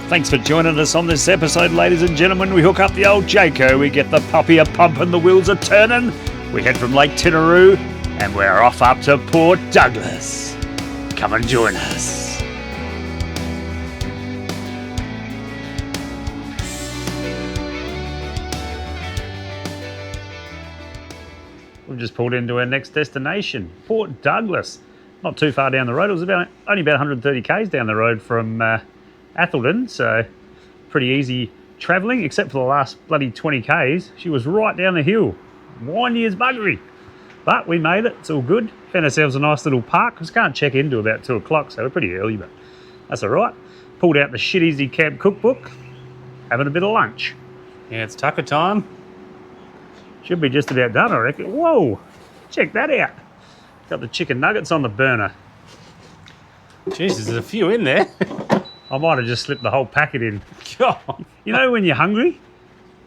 Thanks for joining us on this episode, ladies and gentlemen. We hook up the old Jayco, we get the puppy a pumping, the wheels are turning. We head from Lake Tinaroo and we're off up to Port Douglas. Come and join us. We've just pulled into our next destination, Port Douglas. Not too far down the road. It was only about 130 k's down the road from Adelaide, so pretty easy travelling, except for the last bloody 20 k's. She was right down the hill. Windy as buggery. But we made it. It's all good. Found ourselves a nice little park. Because can't check in till about 2 o'clock, so we're pretty early, but that's all right. Pulled out the Shit Easy Camp cookbook. Having a bit of lunch. Yeah, it's tucker time. Should be just about done, I reckon. Whoa! Check that out. Got the chicken nuggets on the burner. Jesus, there's a few in there. I might have just slipped the whole packet in. God. You know when you're hungry,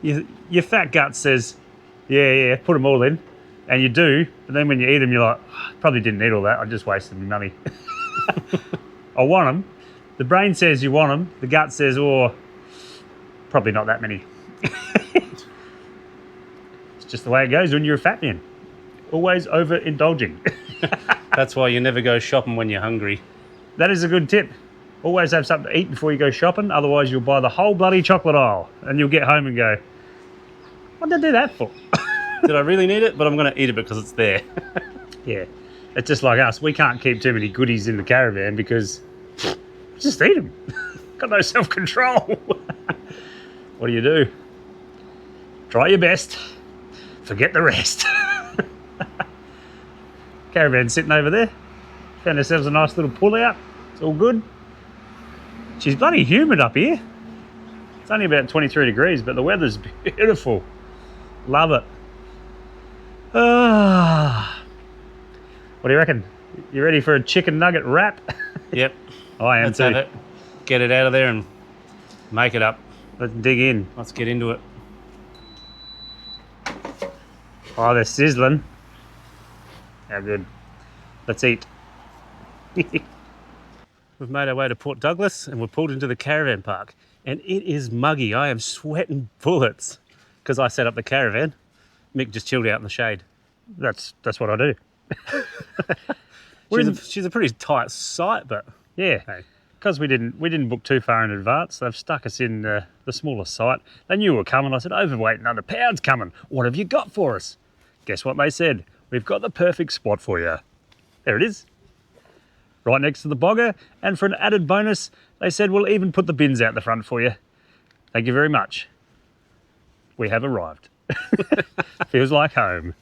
your fat gut says, yeah, put them all in. And you do, but then when you eat them, you're like, oh, probably didn't eat all that. I just wasted my money. I want them. The brain says you want them. The gut says, oh, probably not that many. It's just the way it goes when you're a fat man. Always overindulging. That's why you never go shopping when you're hungry. That is a good tip. Always have something to eat before you go shopping, otherwise you'll buy the whole bloody chocolate aisle and you'll get home and go, what did I do that for? Did I really need it? But I'm going to eat it because it's there. Yeah, it's just like us. We can't keep too many goodies in the caravan because just eat them. Got no self-control. What do? Try your best. Forget the rest. Caravan sitting over there. Found ourselves a nice little pull out. It's all good. She's bloody humid up here. It's only about 23 degrees, but the weather's beautiful. Love it. What do you reckon? You ready for a chicken nugget wrap? Yep. I am Let's too. have it. Get it out of there and make it up. Let's dig in. Let's get into it. Oh, they're sizzling. How good. Let's eat. We've made our way to Port Douglas and we're pulled into the caravan park. And it is muggy. I am sweating bullets because I set up the caravan. Mick just chilled out in the shade. That's what I do. She's a pretty tight site, but yeah, because we didn't book too far in advance. They've stuck us in the smaller site. They knew we were coming. I said, overweight and underpowered's coming. What have you got for us? Guess what they said? We've got the perfect spot for you. There it is. Right next to the bogger, and for an added bonus, they said we'll even put the bins out the front for you. Thank you very much. We have arrived. Feels like home.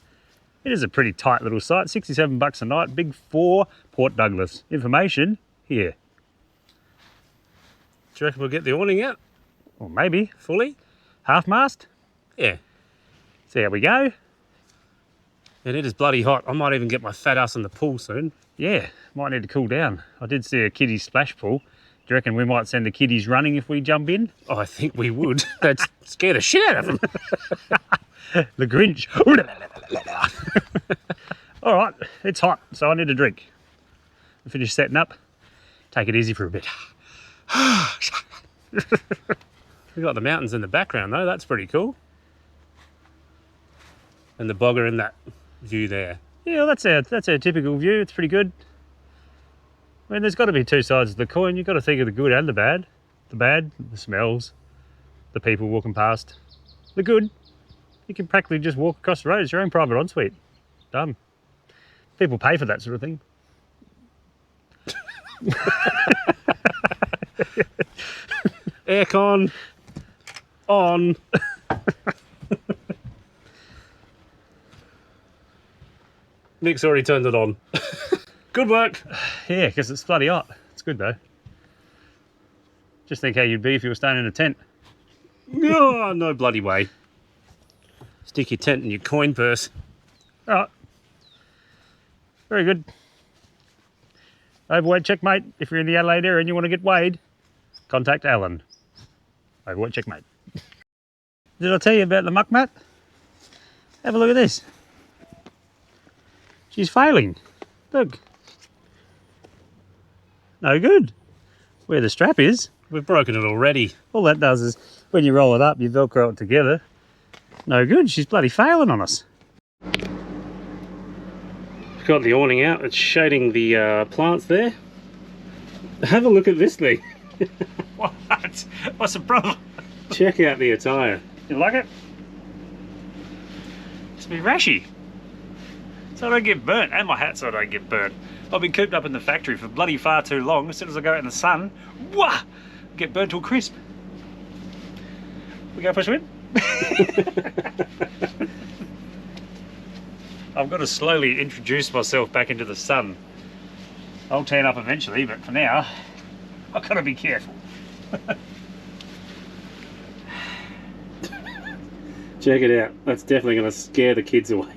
It is a pretty tight little site, $67 a night, Big 4, Port Douglas. Information here. do you reckon we'll get the awning out? Or maybe Fully? half-mast. Yeah. See how we go. And it is bloody hot. I might even get my fat ass in the pool soon. Yeah, might need to cool down. I did see a kiddie splash pool. Do you reckon we might send the kiddies running if we jump in? Oh, I think we would. That'd scare the shit out of them. The Grinch. All right, it's hot, so I need a drink. I finished setting up. Take it easy for a bit. We've got the mountains in the background though. That's pretty cool. And the bogger in that view there. Yeah, well, that's our typical view. It's pretty good. I mean, there's got to be two sides of the coin. You've got to think of the good and the bad. The bad, the smells, the people walking past. The good, you can practically just walk across the road. It's your own private ensuite. Done. People pay for that sort of thing. Aircon on. Nick's already turned it on. Good work. Yeah, because it's bloody hot. It's good though. Just think how you'd be if you were staying in a tent. Oh, no bloody way. Stick your tent in your coin purse. All right. Very good. Overweight Checkmate. If you're in the Adelaide area and you want to get weighed, contact Alan. Overweight Checkmate. Did I tell you about the muck mat? Have a look at this. She's failing. Look. No good. Where the strap is, We've broken it already. All that does is, when you roll it up, you Velcro it together. No good, she's bloody failing on us. Got the awning out, it's shading the plants there. Have a look at this thing. What? What's the problem? Check out the attire. You like it? It's me rashy. So I don't get burnt, and my hat so I don't get burnt. I've been cooped up in the factory for bloody far too long. As soon as I go out in the sun, wah, get burnt to a crisp. We go for a swim? I've got to slowly introduce myself back into the sun. I'll tan up eventually, but for now, I've got to be careful. Check it out. That's definitely going to scare the kids away.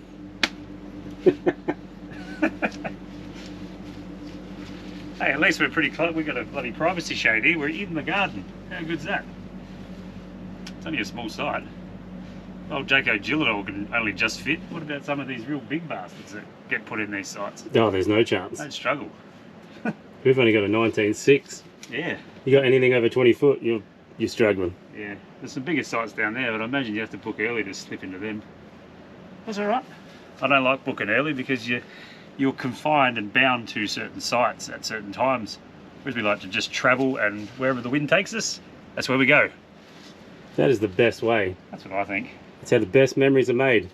Hey, at least we're pretty close. We've got a bloody privacy shade here. We're in the garden. How good's that? It's only a small site. Old Jaco Gillador can only just fit. What about some of these real big bastards that get put in these sites? Oh, there's no chance. Don't struggle. We've only got a 19.6. Yeah. You got anything over 20 foot, you're struggling. Yeah. There's some bigger sites down there, but I imagine you have to book early to slip into them. That's all right. I don't like booking early because you're confined and bound to certain sites at certain times. Whereas we like to just travel, and wherever the wind takes us, that's where we go. That is the best way. That's what I think. It's how the best memories are made.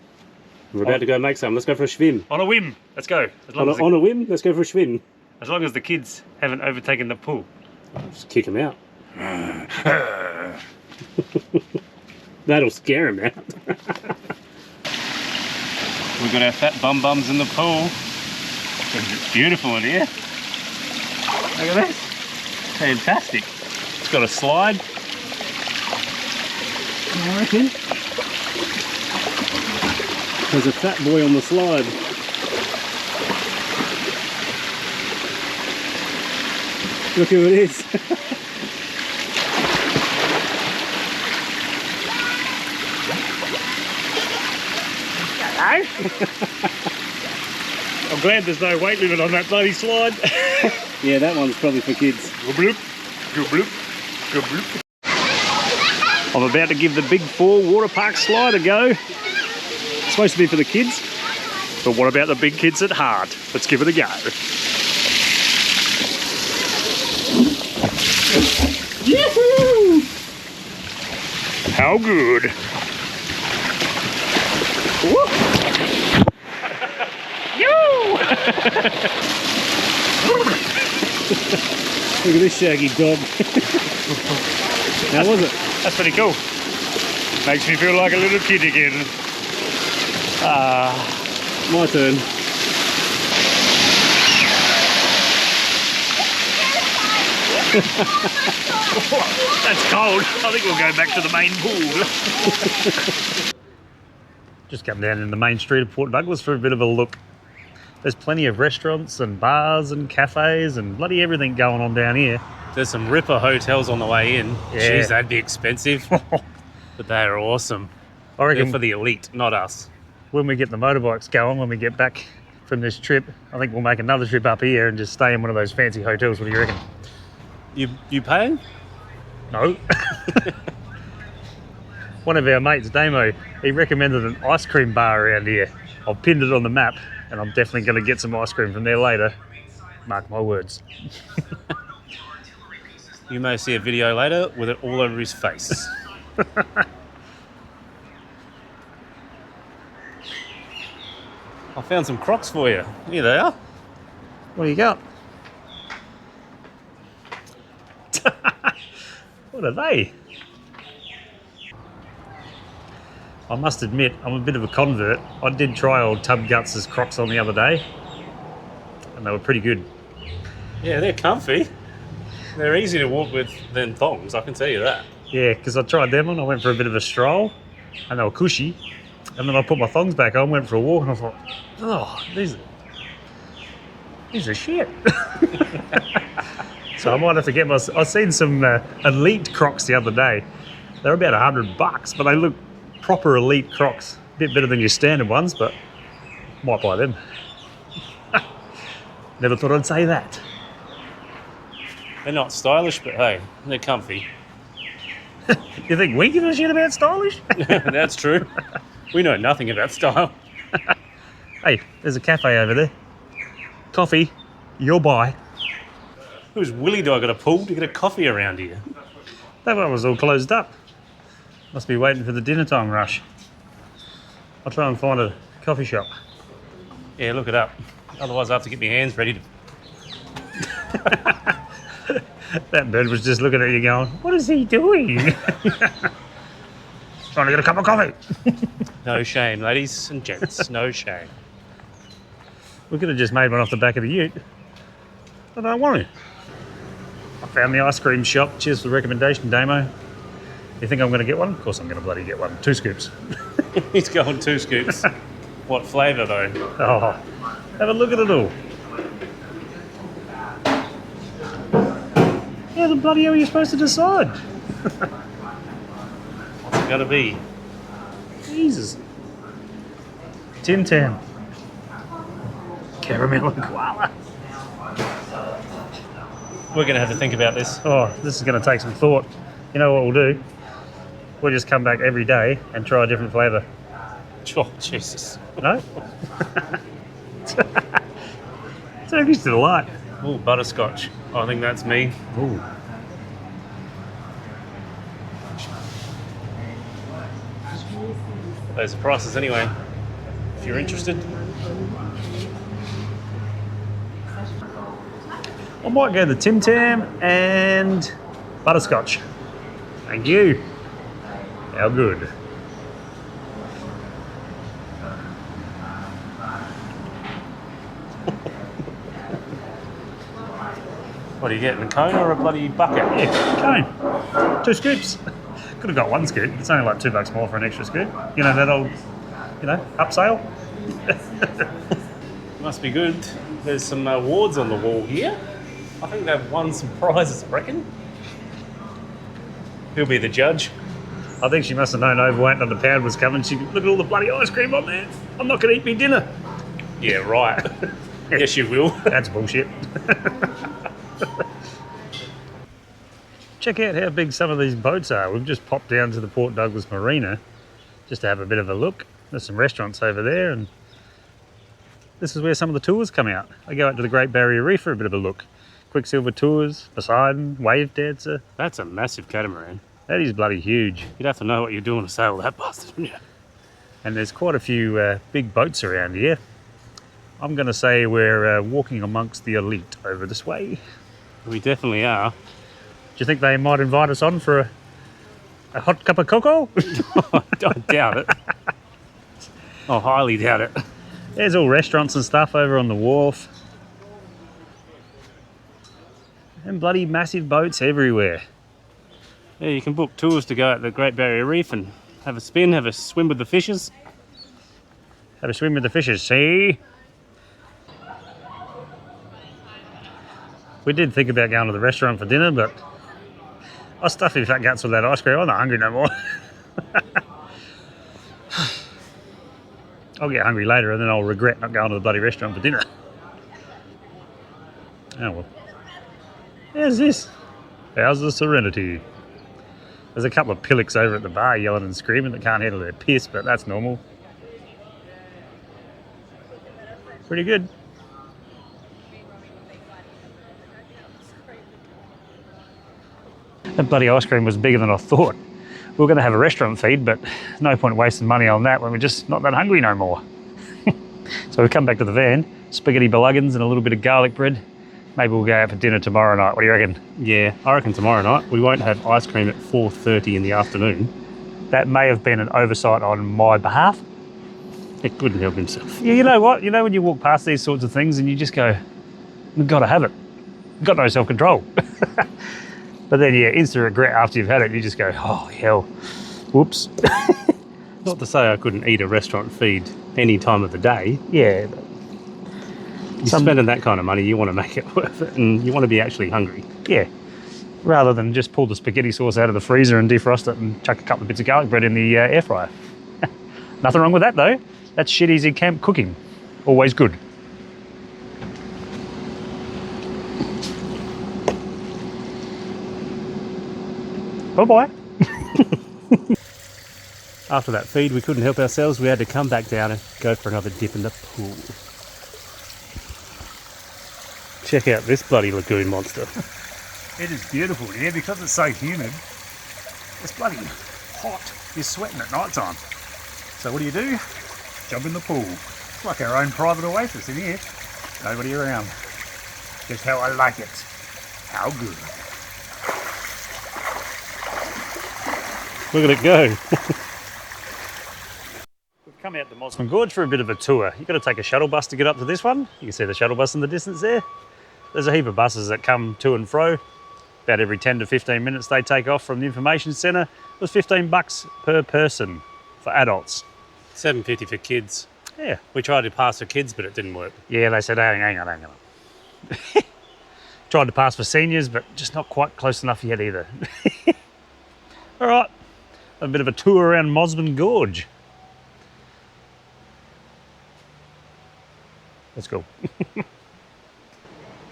We're about to go make some. Let's go for a swim. On a whim. Let's go. On a whim, let's go for a swim. As long as the kids haven't overtaken the pool. Just kick them out. That'll scare them out. We've got our fat bums in the pool. It's beautiful in here. Look at this. Fantastic. It's got a slide. I reckon. There's a fat boy on the slide. Look who it is. Hello. I'm glad there's no weight limit on that bloody slide. Yeah, that one's probably for kids. Go bloop, go bloop, go bloop. I'm about to give the Big 4 water park slide a go. It's supposed to be for the kids, but what about the big kids at heart? Let's give it a go. Yahoo! How good? Look at this shaggy dog. How was it? That's pretty cool. Makes me feel like a little kid again. My turn. That's cold. I think we'll go back to the main pool. Just come down in the main street of Port Douglas for a bit of a look. There's plenty of restaurants and bars and cafes and bloody everything going on down here. There's some ripper hotels on the way in. Yeah. Jeez, that'd be expensive. But they are awesome. I reckon They're for the elite, not us. when we get the motorbikes going, when we get back from this trip, I think we'll make another trip up here and just stay in one of those fancy hotels. What do you reckon? You paying? No. One of our mates, Damo, he recommended an ice cream bar around here. I've pinned it on the map and I'm definitely going to get some ice cream from there later. Mark my words. You may see a video later with it all over his face. I found some Crocs for you. Here they are. What do you got? What are they? I must admit, I'm a bit of a convert. I did try old Tub Guts' Crocs on the other day, and they were pretty good. Yeah, they're comfy. They're easy to walk with than thongs, I can tell you that. Yeah, because I tried them on, I went for a bit of a stroll, and they were cushy. And then I put my thongs back on, went for a walk, and I thought, oh, these are shit. So I might have to get my... I seen some elite Crocs the other day. They're about $100, but they look proper elite Crocs. A bit better than your standard ones, but might buy them. Never thought I'd say that. They're not stylish, but hey, they're comfy. You think we give a shit about stylish? That's true. We know nothing about style. Hey, there's a cafe over there. Coffee, you'll buy. Whose willy do I got to pull to get a coffee around here? That one was all closed up. Must be waiting for the dinner time rush. I'll try and find a coffee shop. Yeah, look it up. Otherwise I have to get my hands ready to... That bird was just looking at you going, what is he doing? Trying to get a cup of coffee. No shame, ladies and gents, no shame. We could have just made one off the back of the ute. I don't want to. I found the ice cream shop. Cheers for the recommendation, Damo. You think I'm going to get one? Of course I'm going to bloody get one. 2 scoops. He's going 2 scoops. What flavour though? Oh, have a look at it all. How the bloody hell are you supposed to decide? What's it going to be? Jesus. Tim Tam. Caramel and koala. We're going to have to think about this. Oh, this is going to take some thought. You know what we'll do? We'll just come back every day and try a different flavour. Oh, Jesus. No? Turkey's delight. Oh, butterscotch. I think that's me. Ooh. Those are prices anyway, if you're interested. I might go the Tim Tam and butterscotch. Thank you. How good. What are you getting, a cone or a bloody bucket? Yeah, cone. 2 scoops. Could have got 1 scoop. It's only like $2 more for an extra scoop. You know, that old, upsale. Must be good. There's some awards on the wall here. I think they've won some prizes, I reckon. Who'll be the judge? I think she must have known Overweight Underpowered was coming. She look at all the bloody ice cream on there. I'm not going to eat me dinner. Yeah, right. Yes, you will. That's bullshit. Check out how big some of these boats are. We've just popped down to the Port Douglas Marina just to have a bit of a look. There's some restaurants over there, and this is where some of the tours come out. I go out to the Great Barrier Reef for a bit of a look. Quicksilver Tours, Poseidon, Wave Dancer. That's a massive catamaran. That is bloody huge. You'd have to know what you're doing to sail that bastard, wouldn't you? And there's quite a few big boats around here. I'm going to say we're walking amongst the elite over this way. We definitely are. Do you think they might invite us on for a hot cup of cocoa? I doubt it. I highly doubt it. There's all restaurants and stuff over on the wharf. And bloody massive boats everywhere. Yeah, you can book tours to go at the Great Barrier Reef and have a spin, have a swim with the fishes. Have a swim with the fishes, see? We did think about going to the restaurant for dinner, but I stuffed my fat guts with that ice cream. I'm not hungry no more. I'll get hungry later and then I'll regret not going to the bloody restaurant for dinner. Oh well. How's this? How's the Serenity? There's a couple of pillocks over at the bar yelling and screaming that can't handle their piss, but that's normal. Pretty good. That bloody ice cream was bigger than I thought. We were going to have a restaurant feed, but no point wasting money on that when we're just not that hungry no more. So we've come back to the van, spaghetti beluggins and a little bit of garlic bread. Maybe we'll go out for dinner tomorrow night. What do you reckon? Yeah, I reckon tomorrow night. We won't have ice cream at 4:30 in the afternoon. That may have been an oversight on my behalf. He couldn't help himself. Yeah, you know what? You know when you walk past these sorts of things and you just go, we've got to have it. We've got no self-control. But then, yeah, instant regret after you've had it. You just go, oh, hell, whoops. Not to say I couldn't eat a restaurant feed any time of the day. Yeah. But you're spending that kind of money, you want to make it worth it, and you want to be actually hungry. Yeah. Rather than just pull the spaghetti sauce out of the freezer and defrost it and chuck a couple of bits of garlic bread in the air fryer. Nothing wrong with that, though. That's shit easy camp cooking. Always good. Bye-bye. After that feed, we couldn't help ourselves. We had to come back down and go for another dip in the pool. Check out this bloody lagoon monster. It is beautiful here because it's so humid. It's bloody hot. You're sweating at night time. So what do? Jump in the pool. It's like our own private oasis in here. Nobody around. Just how I like it. How good. Look at it go. We've come out to Mossman Gorge for a bit of a tour. You've got to take a shuttle bus to get up to this one. You can see the shuttle bus in the distance there. There's a heap of buses that come to and fro. About every 10 to 15 minutes they take off from the information centre. It was $15 per person for adults. $7.50 for kids. Yeah. We tried to pass for kids, but it didn't work. Yeah, they said, hang on. Tried to pass for seniors, but just not quite close enough yet either. All right, a bit of a tour around Mossman Gorge. Let's go.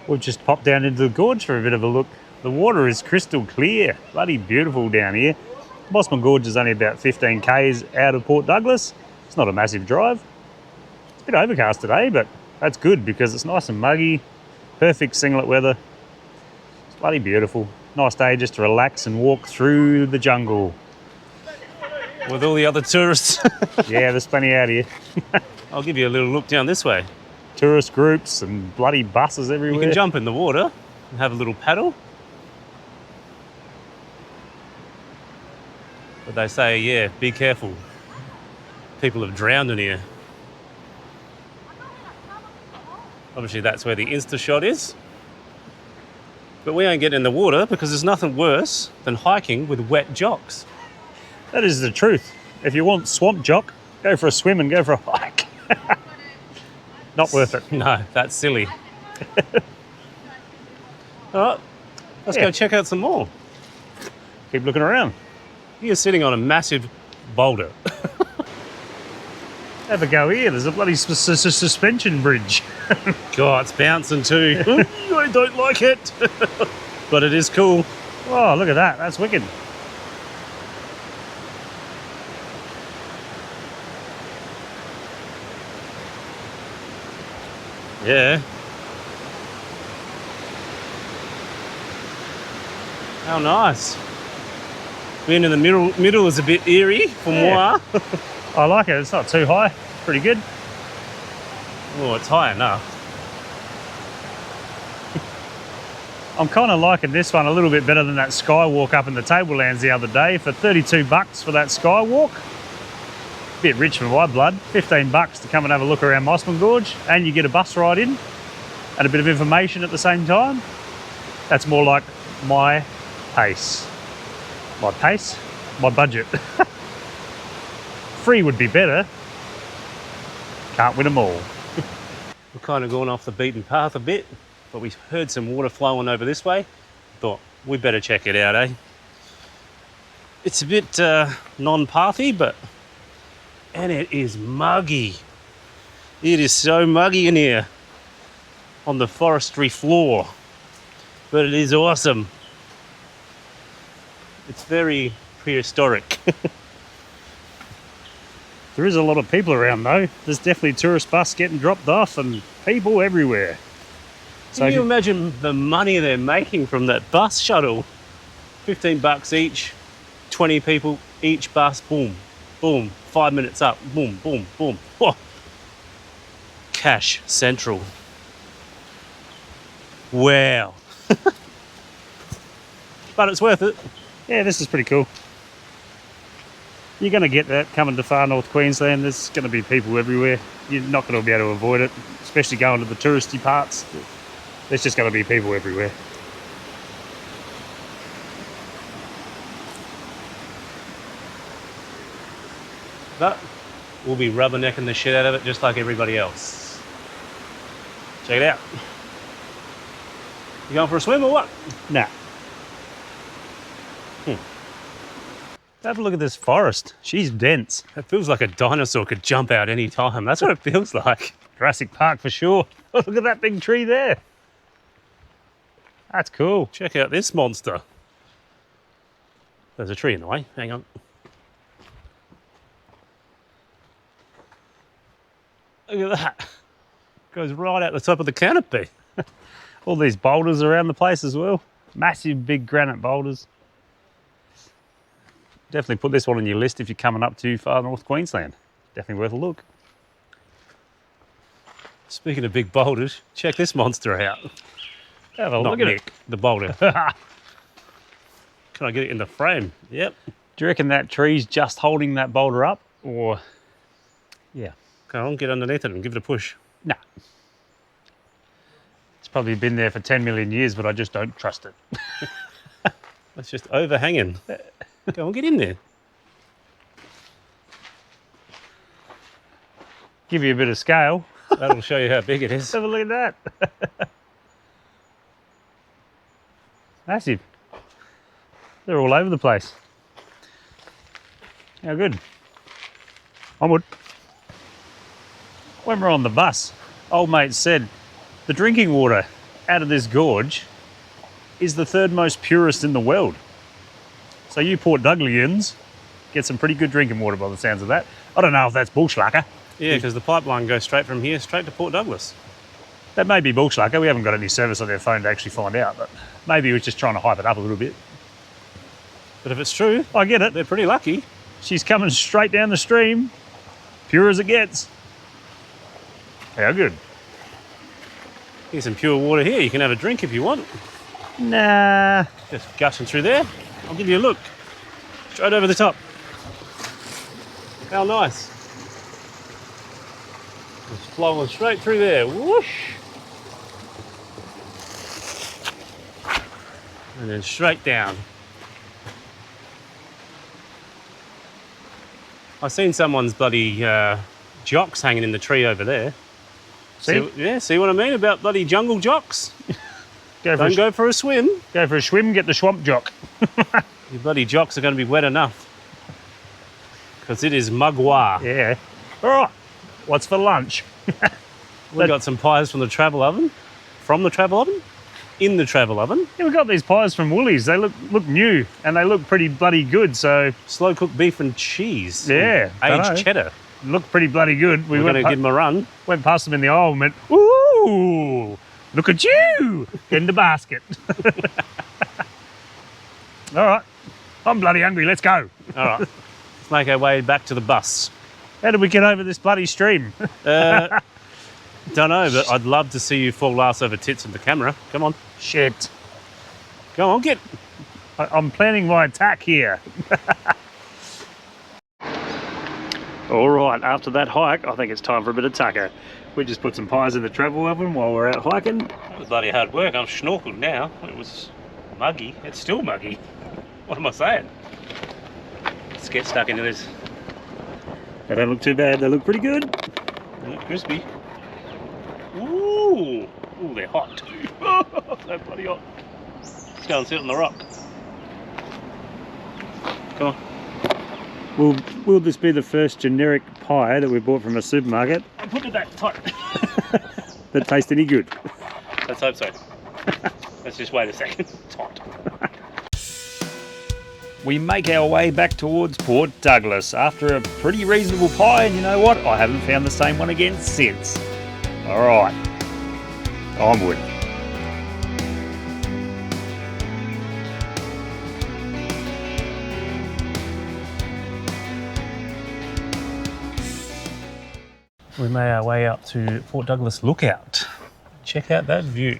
We've just popped down into the gorge for a bit of a look. The water is crystal clear. Bloody beautiful down here. Mossman Gorge is only about 15 k's out of Port Douglas. It's not a massive drive. It's a bit overcast today, but that's good because it's nice and muggy. Perfect singlet weather. It's bloody beautiful. Nice day just to relax and walk through the jungle. With all the other tourists. Yeah, there's plenty out here. I'll give you a little look down this way. Tourist groups and bloody buses everywhere. You can jump in the water and have a little paddle. But they say, yeah, be careful. People have drowned in here. Obviously that's where the Insta shot is. But we ain't getting in the water because there's nothing worse than hiking with wet jocks. That is the truth. If you want swamp jock, go for a swim and go for a hike. Not worth it. No, that's silly. All right, let's go check out some more. Keep looking around. You're sitting on a massive boulder. Have a go here. There's a bloody suspension bridge. God, it's bouncing too. I don't like it. But it is cool. Oh, look at that. That's wicked. Yeah. How nice. Being in the middle is a bit eerie for moi. I like it. It's not too high. Pretty good. Oh, it's high enough. I'm kind of liking this one a little bit better than that skywalk up in the Tablelands the other day for $32 for that skywalk. Bit rich for my blood. $15 to come and have a look around Mossman Gorge, and you get a bus ride in and a bit of information at the same time. That's more like my pace. My pace? My budget. Free would be better. Can't win them all. We're kind of going off the beaten path a bit, but we heard some water flowing over this way. Thought we better check it out, eh? It's a bit non-pathy, but... And it is muggy. It is so muggy in here on the forestry floor. But it is awesome. It's very prehistoric. There is a lot of people around though. There's definitely tourist bus getting dropped off and people everywhere. Can you imagine the money they're making from that bus shuttle? $15 each, 20 people each bus, boom, boom, 5 minutes up, boom, boom, boom. Whoa. Cash central. Wow. But it's worth it. Yeah, this is pretty cool. You're going to get that coming to far north Queensland. There's going to be people everywhere. You're not going to be able to avoid it, especially going to the touristy parts. There's just going to be people everywhere. But we'll be rubbernecking the shit out of it just like everybody else. Check it out. You going for a swim or what? Nah. Have a look at this forest. She's dense. It feels like a dinosaur could jump out any time. That's what it feels like. Jurassic Park for sure. Oh, look at that big tree there. That's cool. Check out this monster. There's a tree in the way. Hang on. Look at that. Goes right out the top of the canopy. All these boulders around the place as well. Massive big granite boulders. Definitely put this one on your list if you're coming up to far north Queensland. Definitely worth a look. Speaking of big boulders, check this monster out. Have a Not look at Nick, it. the boulder. Can I get it in the frame? Yep. Do you reckon that tree's just holding that boulder up, or? Yeah. Come on, get underneath it and give it a push. No. It's probably been there for 10 million years, but I just don't trust it. It's just overhanging. Go on, get in there. Give you a bit of scale. That'll show you how big it is. Have a look at that. Massive. They're all over the place. How good. Onward. When we're on the bus, old mate said the drinking water out of this gorge is the third most purest in the world. So you Port Dougalians get some pretty good drinking water by the sounds of that. I don't know if that's bullschlacker. Yeah, because the pipeline goes straight from here, straight to Port Douglas. That may be bullschlacker. We haven't got any service on their phone to actually find out, but maybe he was just trying to hype it up a little bit. But if it's true, I get it. they're pretty lucky. She's coming straight down the stream, pure as it gets. How good. Here's some pure water here. You can have a drink if you want. Nah. Just gushing through there. I'll give you a look. Straight over the top. How nice. It's flowing straight through there. Whoosh. And then straight down. I've seen someone's bloody jocks hanging in the tree over there. See? See what I mean about bloody jungle jocks? Don't Go for a swim. Go for a swim, get the swamp jock. Your bloody jocks are going to be wet enough. Because it is mugwar. Yeah. All right. What's for lunch? We got some pies from the travel oven. From the travel oven? In the travel oven. Yeah, we got these pies from Woolies. They look new and they look pretty bloody good. So Slow cooked beef and cheese. Yeah, dunno. Aged cheddar. look pretty bloody good. We're going to give them a run. Went past them in the aisle and went, ooh, look at you in the basket. All right. I'm bloody hungry. Let's go. All right. Let's make our way back to the bus. How did we get over this bloody stream? Don't know, but I'd love to see you fall ass over tits in the camera. Come on. Shit. Come on, get. I'm planning my attack here. All right, after that hike, I think it's time for a bit of tucker. We just put some pies in the travel oven while we're out hiking. That was bloody hard work. I'm snorkeled now. It was muggy. It's still muggy. What am I saying? Let's get stuck into this. They don't look too bad. They look pretty good. They look crispy. Ooh. Ooh, they're hot too. So bloody hot. Let's go and sit on the rock. Come on. Will this be the first generic pie that we bought from a supermarket I put it that tight. that tastes any good? Let's hope so. Let's just wait a second. Tight. We make our way back towards Port Douglas after a pretty reasonable pie, and you know what? I haven't found the same one again since. All right, onward. We made our way up to Port Douglas Lookout. Check out that view.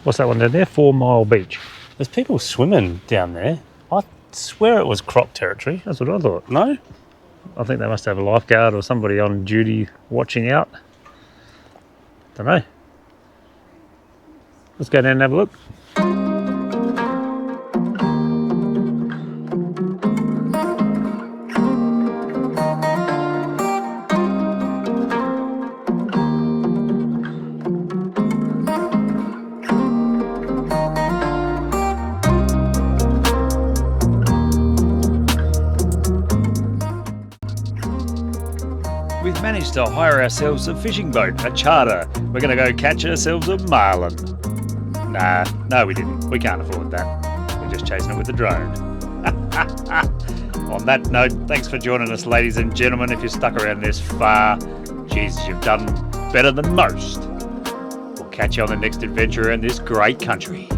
What's that one down there? 4 Mile Beach. There's people swimming down there. I swear it was crop territory. That's what I thought. No? I think they must have a lifeguard or somebody on duty watching out. Don't know. Let's go down and have a look. We've managed to hire ourselves a fishing boat, a charter. We're going to go catch ourselves a marlin. No, we didn't. We can't afford that. we're just chasing it with the drone. On that note, thanks for joining us, ladies and gentlemen. If you're stuck around this far, Jesus, you've done better than most. We'll catch you on the next adventure around this great country.